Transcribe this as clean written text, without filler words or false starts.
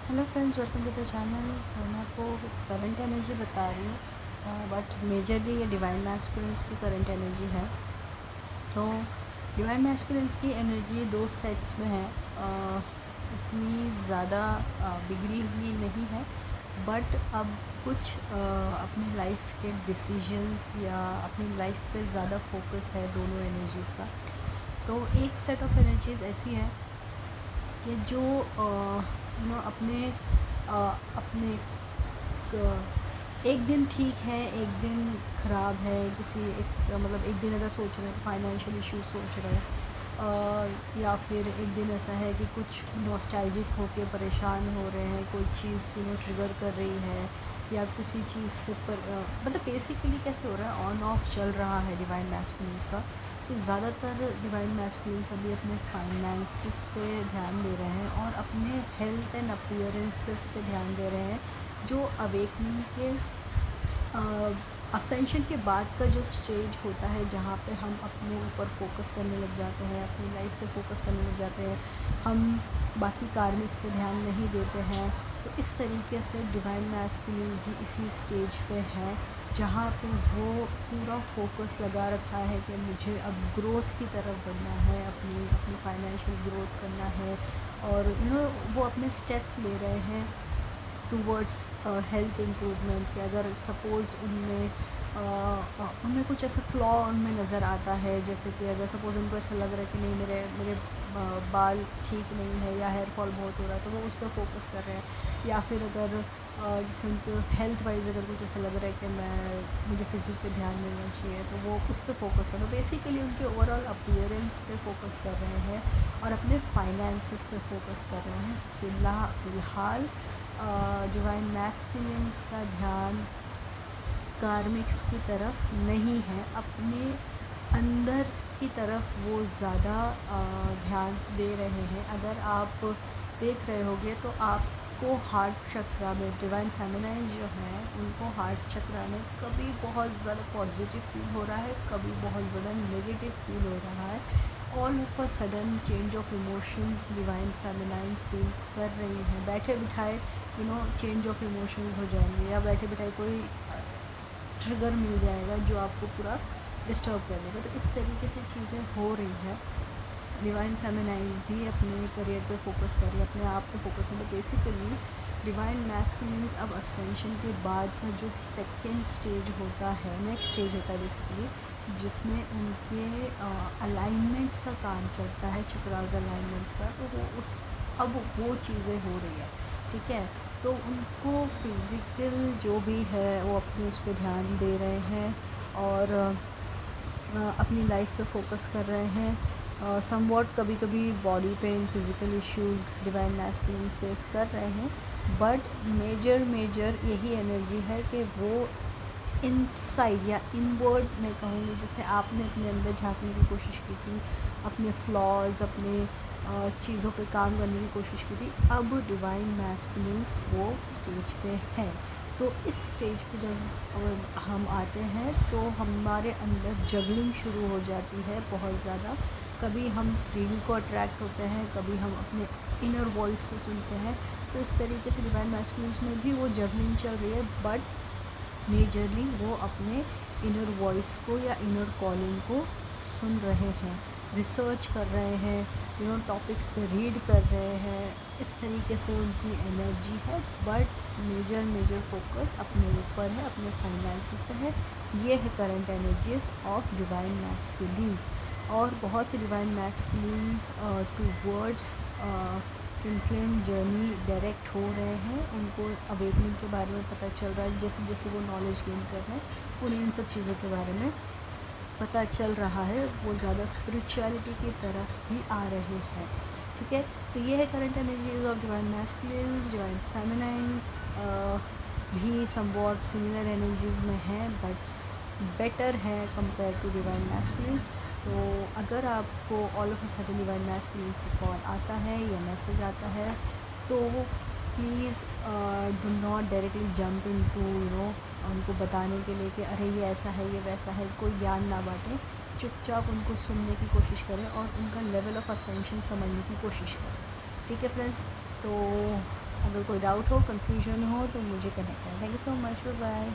Hello friends, welcome to the channel. तो मैं आपको करंट एनर्जी बता रही हूँ, बट मेजरली ये डिवाइन मैस्कुलिन्स की करंट एनर्जी है। तो डिवाइन मैस्कुलिन्स की एनर्जी दो सेट्स में है। इतनी ज़्यादा बिगड़ी हुई नहीं है, बट अब कुछ अपनी लाइफ के डिसीजंस या अपनी लाइफ पे ज़्यादा फोकस है दोनों एनर्जीज़ का। तो एक सेट ऑफ एनर्जीज़ ऐसी है कि जो अपने एक दिन ठीक है, एक दिन ख़राब है। किसी एक मतलब एक दिन अगर सोच रहे हैं तो फाइनेंशियल इश्यूज सोच रहे हैं, या फिर एक दिन ऐसा है कि कुछ नॉस्टैल्जिक होके परेशान हो रहे हैं, कोई चीज़ ट्रिगर कर रही है, या किसी चीज़ से मतलब बेसिकली कैसे हो रहा है, ऑन ऑफ चल रहा है डिवाइन मैस्कुलिन्स का। तो ज़्यादातर डिवाइन मैस्कुलिन्स अभी अपने फाइनेंसेस पे ध्यान दे रहे हैं और अपने हेल्थ एंड अपीयरेंसेस पे ध्यान दे रहे हैं। जो अवेकनिंग के असेंशन के बाद का जो स्टेज होता है, जहाँ पे हम अपने ऊपर फोकस करने लग जाते हैं, अपनी लाइफ पे फोकस करने लग जाते हैं, हम बाकी कार्मिक्स पे ध्यान नहीं देते हैं। तो इस तरीके से डिवाइन मैस्कुलिन भी इसी स्टेज पे है, जहाँ पे वो पूरा फोकस लगा रखा है कि मुझे अब ग्रोथ की तरफ बढ़ना है, अपनी अपनी फाइनेंशियल ग्रोथ करना है। और वो अपने स्टेप्स ले रहे हैं टूवर्ड्स हेल्थ इम्प्रूवमेंट। कि अगर सपोज़ उनमें कुछ ऐसा फ्लॉ उनमें नज़र आता है, जैसे कि अगर सपोज़ उनको ऐसा लग रहा है कि नहीं, मेरे मेरे बाल ठीक नहीं है या हेयर फॉल बहुत हो रहा है, तो वो उस पर फोकस कर रहे हैं। या फिर अगर जैसे उनको हेल्थ वाइज अगर कुछ ऐसा लग रहा है कि मुझे फिज़िक पे ध्यान देना चाहिए, तो वो उस पर फोकस कर रहे हैं। बेसिकली उनके ओवरऑल अपीयरेंस पे फोकस कर रहे हैं और अपने फाइनेंसेस पे फोकस कर रहे हैं। फ़िलहाल डिवाइन मैस्कुलिन्स का ध्यान कार्मिक्स की तरफ नहीं है, अपने अंदर की तरफ वो ज़्यादा ध्यान दे रहे हैं। अगर आप देख रहे होंगे तो आपको हार्ट चक्रा में डिवाइन फेमिनाइन जो है, उनको हार्ट चक्रा में कभी बहुत ज़्यादा पॉजिटिव फील हो रहा है, कभी बहुत ज़्यादा नेगेटिव फील हो रहा है। All of a sudden change of emotions divine feminines feel कर रही हैं। बैठे बिठाए चेंज ऑफ इमोशंस हो जाएंगे, या बैठे बिठाए कोई ट्रिगर मिल जाएगा जो आपको पूरा डिस्टर्ब कर देगा। तो इस तरीके से चीज़ें हो रही है। डिवाइन फेमिनाइंस भी अपने करियर पे फोकस कर रही है, अपने आप पे फोकस कर। तो बेसिकली डिवाइन मैस्कुलिन्स अब असेंशन के बाद का जो सेकेंड स्टेज होता है, नेक्स्ट स्टेज होता है बेसिकली, जिसमें उनके अलाइनमेंट्स का काम चलता है, चक्रास अलाइनमेंट्स का। तो अब वो चीज़ें हो रही है, ठीक है। तो उनको फिज़िकल जो भी है वो अपने उस पर ध्यान दे रहे हैं और अपनी लाइफ पे फोकस कर रहे हैं। समवॉट कभी कभी body pain, physical issues divine masculines face कर रहे हैं, बट मेजर यही एनर्जी है कि वो इनसाइड या इनवर्ड मैं कहूँगी, जैसे आपने अपने अंदर झांकने की कोशिश की थी, अपने फ्लॉज, अपने चीज़ों पे काम करने की कोशिश की थी, अब डिवाइन मैस्कुलिन्स वो स्टेज पे हैं। तो इस स्टेज पे जब हम आते हैं तो हमारे अंदर जगलिंग शुरू हो जाती है बहुत ज़्यादा। कभी हम 3D को अट्रैक्ट होते हैं, कभी हम अपने इनर वॉइस को सुनते हैं। तो इस तरीके से डिवाइन मैस्कुलिन्स में भी वो जगलिंग चल रही है, बट मेजरली वो अपने इनर वॉइस को या इनर कॉलिंग को सुन रहे हैं, रिसर्च कर रहे हैं, टॉपिक्स पे रीड कर रहे हैं। इस तरीके से उनकी एनर्जी है, बट मेजर फोकस अपने ऊपर है, अपने फाइनेंसेस पे है। ये है current energies of divine masculines. और बहुत से divine masculines towards twin journey direct हो रहे हैं। उनको अवेकनिंग के बारे में पता चल रहा है, जैसे जैसे वो नॉलेज गेन कर रहे हैं, उन्हें इन सब चीज़ों के बारे में पता चल रहा है। वो ज़्यादा स्पिरिचुअलिटी की तरफ भी आ रहे हैं, ठीक है। तो ये है current energies of divine masculines. Divine feminines भी समवॉट सिमिलर एनर्जीज में हैं, बट बेटर है कंपेयर टू डिवाइन मैस्कुलिन्स। तो अगर आपको all of a sudden divine masculines का कॉल आता है या मैसेज आता है, तो please do not directly jump into उनको बताने के लिए कि अरे ये ऐसा है, ये वैसा है। कोई ज्ञान ना बांटें, चुपचाप उनको सुनने की कोशिश करें और उनका लेवल ऑफ असेंशन समझने की कोशिश करें, ठीक है फ्रेंड्स। तो अगर कोई डाउट हो, कन्फ्यूजन हो तो मुझे कनेक्ट करें। Thank you so much, bye bye.